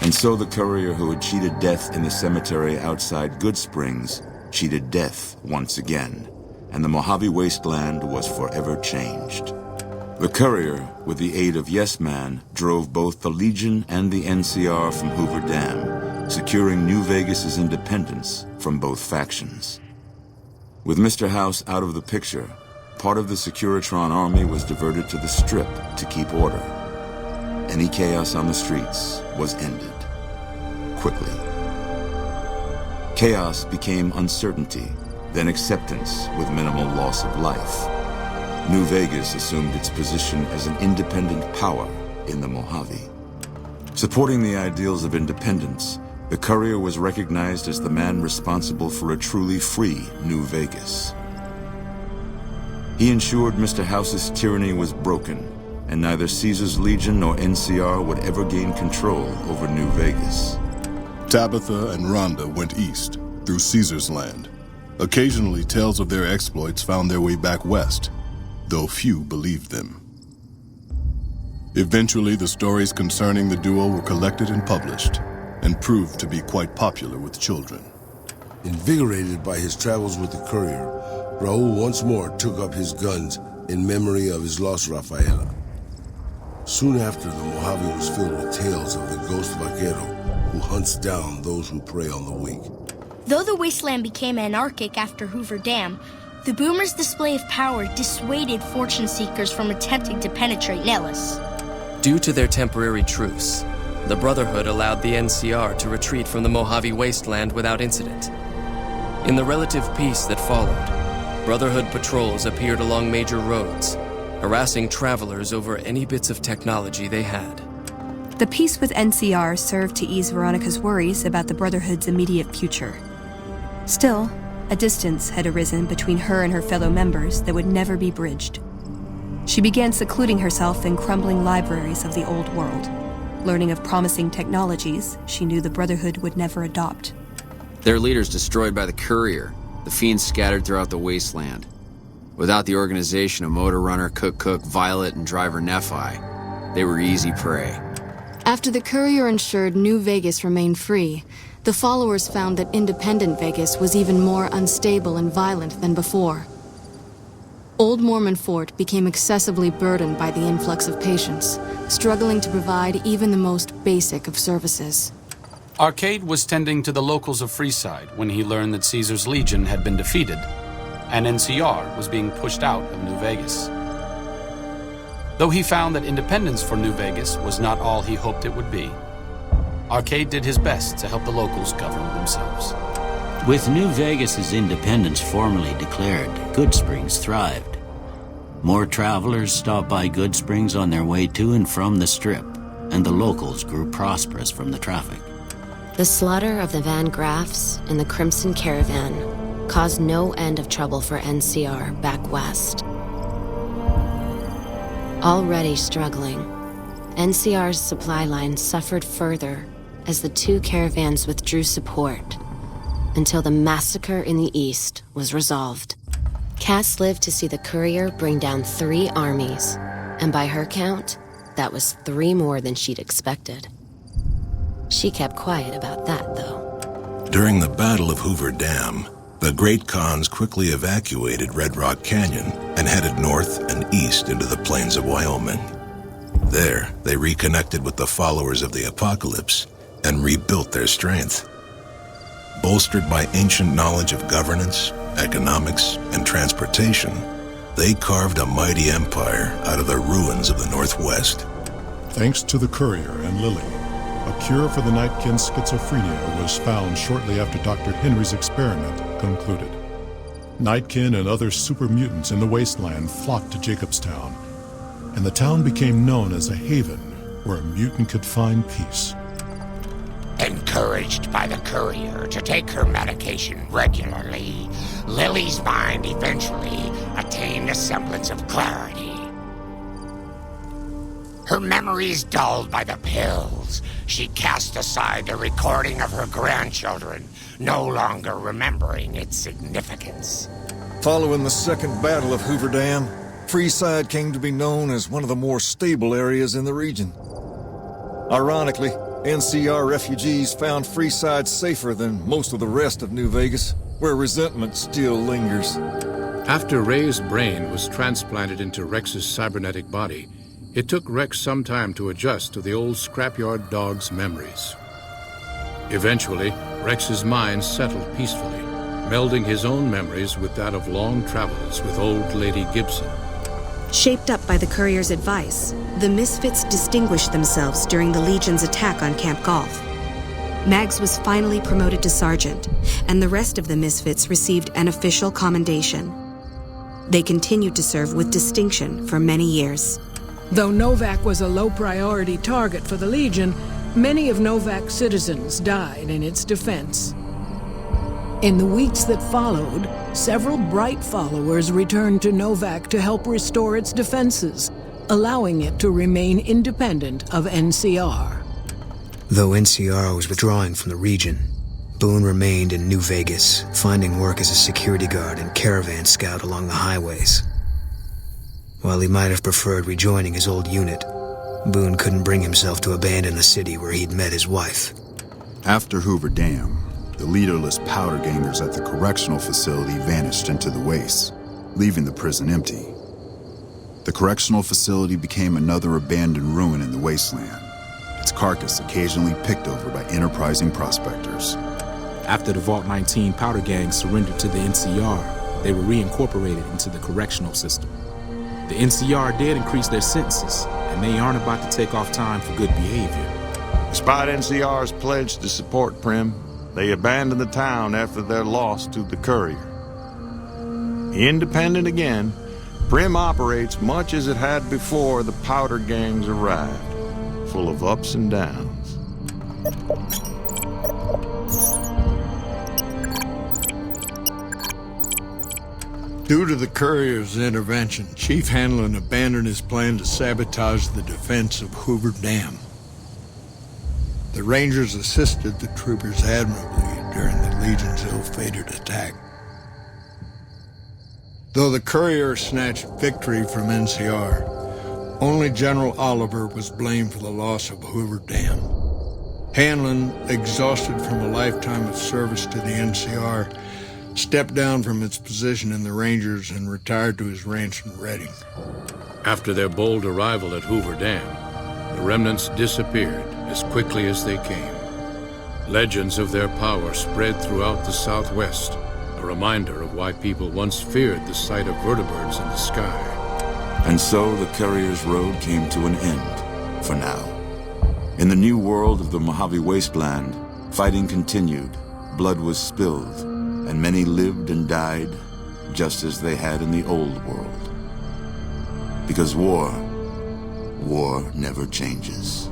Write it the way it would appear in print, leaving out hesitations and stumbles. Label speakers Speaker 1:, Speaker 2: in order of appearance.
Speaker 1: And so the courier who had cheated death in the cemetery outside Good Springs cheated death once again, and the Mojave Wasteland was forever changed. The courier, with the aid of Yes Man, drove both the Legion and the NCR from Hoover Dam, securing New Vegas's independence from both factions. With Mr. House out of the picture, part of the Securitron army was diverted to the Strip to keep order. Any chaos on the streets was ended. Quickly. Chaos became uncertainty, then acceptance with minimal loss of life. New Vegas assumed its position as an independent power in the Mojave. Supporting the ideals of independence, the courier was recognized as the man responsible for a truly free New Vegas. He ensured Mr. House's tyranny was broken, and neither Caesar's Legion nor NCR would ever gain control over New Vegas.
Speaker 2: Tabitha and Rhonda went east, through Caesar's land. Occasionally, tales of their exploits found their way back west, though few believed them. Eventually, the stories concerning the duo were collected and published, and proved to be quite popular with children.
Speaker 3: Invigorated by his travels with the courier, Raul once more took up his guns in memory of his lost Rafaela. Soon after, the Mojave was filled with tales of the ghost vaquero who hunts down those who prey on the weak.
Speaker 4: Though the wasteland became anarchic after Hoover Dam, the Boomers' display of power dissuaded fortune seekers from attempting to penetrate Nellis.
Speaker 5: Due to their temporary truce, the Brotherhood allowed the NCR to retreat from the Mojave Wasteland without incident. In the relative peace that followed, Brotherhood patrols appeared along major roads, harassing travelers over any bits of technology they had.
Speaker 6: The peace with NCR served to ease Veronica's worries about the Brotherhood's immediate future. Still, a distance had arisen between her and her fellow members that would never be bridged. She began secluding herself in crumbling libraries of the old world, learning of promising technologies she knew the Brotherhood would never adopt.
Speaker 7: Their leaders destroyed by the courier, the fiends scattered throughout the wasteland. Without the organization of Motor Runner, Cook, Violet, and Driver Nephi, they were easy prey.
Speaker 8: After the courier ensured New Vegas remained free, the followers found that Independent Vegas was even more unstable and violent than before. Old Mormon Fort became excessively burdened by the influx of patients, struggling to provide even the most basic of services.
Speaker 9: Arcade was tending to the locals of Freeside when he learned that Caesar's Legion had been defeated, and NCR was being pushed out of New Vegas. Though he found that independence for New Vegas was not all he hoped it would be, Arcade did his best to help the locals govern themselves.
Speaker 10: With New Vegas's independence formally declared, Good Springs thrived. More travelers stopped by Good Springs on their way to and from the Strip, and the locals grew prosperous from the traffic.
Speaker 11: The slaughter of the Van Graffs and the Crimson Caravan caused no end of trouble for NCR back west. Already struggling, NCR's supply line suffered further as the two caravans withdrew support until the massacre in the east was resolved. Cass lived to see the courier bring down 3 armies, and by her count, that was 3 more than she'd expected. She kept quiet about that, though.
Speaker 12: During the Battle of Hoover Dam, the Great Khans quickly evacuated Red Rock Canyon and headed north and east into the plains of Wyoming. There, they reconnected with the followers of the Apocalypse and rebuilt their strength. Bolstered by ancient knowledge of governance, economics, and transportation, they carved a mighty empire out of the ruins of the Northwest.
Speaker 2: Thanks to the courier and Lily, a cure for the Nightkin's schizophrenia was found shortly after Dr. Henry's experiment concluded. Nightkin and other super mutants in the wasteland flocked to Jacobstown, and the town became known as a haven where a mutant could find peace.
Speaker 13: Encouraged by the courier to take her medication regularly, Lily's mind eventually attained a semblance of clarity. Her memories dulled by the pills, she cast aside the recording of her grandchildren, no longer remembering its significance.
Speaker 14: Following the Second Battle of Hoover Dam, Freeside came to be known as one of the more stable areas in the region. Ironically, NCR refugees found Freeside safer than most of the rest of New Vegas, where resentment still lingers.
Speaker 15: After Ray's brain was transplanted into Rex's cybernetic body, it took Rex some time to adjust to the old scrapyard dog's memories. Eventually, Rex's mind settled peacefully, melding his own memories with that of long travels with old Lady Gibson.
Speaker 6: Shaped up by the courier's advice, the Misfits distinguished themselves during the Legion's attack on Camp Golf. Mags was finally promoted to sergeant, and the rest of the Misfits received an official commendation. They continued to serve with distinction for many years.
Speaker 16: Though Novak was a low-priority target for the Legion, many of Novak's citizens died in its defense. In the weeks that followed, several bright followers returned to Novak to help restore its defenses, allowing it to remain independent of NCR.
Speaker 17: Though NCR was withdrawing from the region, Boone remained in New Vegas, finding work as a security guard and caravan scout along the highways. While he might have preferred rejoining his old unit, Boone couldn't bring himself to abandon the city where he'd met his wife.
Speaker 18: After Hoover Dam, the leaderless powder gangers at the correctional facility vanished into the wastes, leaving the prison empty. The correctional facility became another abandoned ruin in the wasteland, its carcass occasionally picked over by enterprising prospectors.
Speaker 19: After the Vault 19 powder gang surrendered to the NCR, they were reincorporated into the correctional system. The NCR did increase their sentences, and they aren't about to take off time for good behavior.
Speaker 20: Despite NCR's pledge to support Prim, they abandoned the town after their loss to the Courier. Independent again, Prim operates much as it had before the powder gangs arrived, full of ups and downs.
Speaker 21: Due to the Courier's intervention, Chief Hanlon abandoned his plan to sabotage the defense of Hoover Dam. The Rangers assisted the troopers admirably during the Legion's ill-fated attack. Though the Courier snatched victory from NCR, only General Oliver was blamed for the loss of Hoover Dam. Hanlon, exhausted from a lifetime of service to the NCR, stepped down from its position in the Rangers and retired to his ranch in Redding.
Speaker 15: After their bold arrival at Hoover Dam, the remnants disappeared as quickly as they came. Legends of their power spread throughout the Southwest, a reminder of why people once feared the sight of vertibirds in the sky.
Speaker 1: And so the Courier's road came to an end, for now. In the new world of the Mojave Wasteland, fighting continued, blood was spilled, and many lived and died just as they had in the old world. Because war never changes.